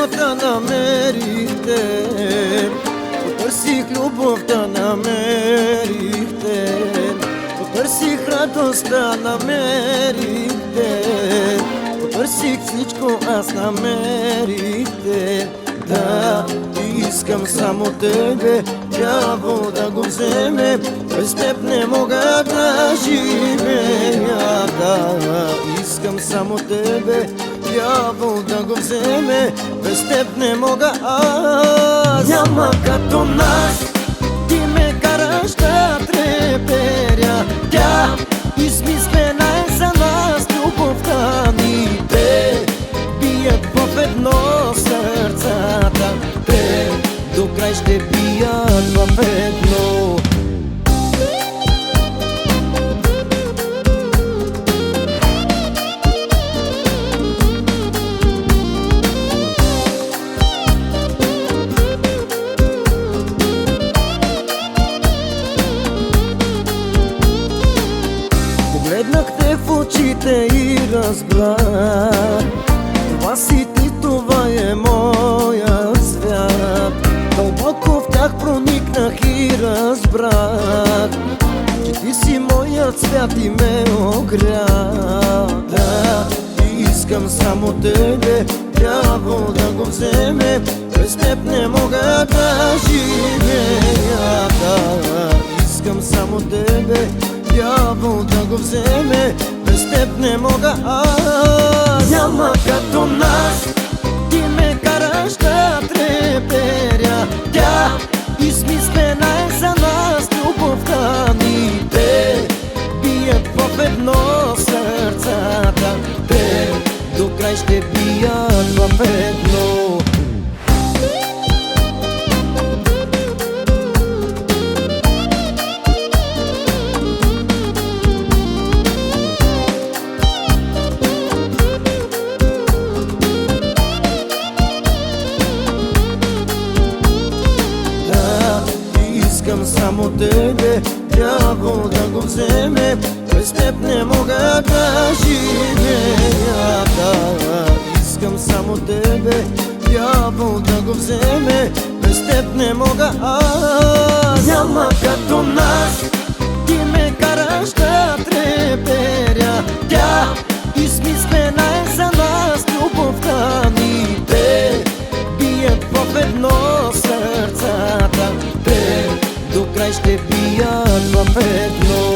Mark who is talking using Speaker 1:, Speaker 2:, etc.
Speaker 1: любовта намерихте, потърсих любовта намерихте, потърсих радостта намерихте, потърсих всичко аз намерихте. Да, искам само тебе, дявол да го вземе, без теб не мога да живея. Да, искам само тебе, дявол да го вземе, без теб не мога аз. Няма като нас, ти ме караш да треперя. Тя измислена е за нас, любовта ни. Те бият в едно сърцата, те до край ще бият в едно. Погледнах те в очите и разбрах, това си ти, това е моят свят. Дълбоко в тях проникнах и разбрах, че ти си моят свят и ме огря. Да, искам само тебе, дявол да го вземе, без теб не мога да живея. Да, искам само тебе, дявол да го вземе, без теб не мога аз. Няма като нас, ти ме караш да треперя. Тя измислена е за нас, любовта ни. Те бият в едно сърцата, те до край ще бият в едно. Искам само тебе, дявол да го вземе, без теб не мога да живея. Да, искам само тебе, дявол да го вземе, без теб не мога аз. Няма като нас, ти ме караш да треперя. Тя измислена е за нас, любовта ни. Те бият в едно сърцата, те до край ще бият в едно.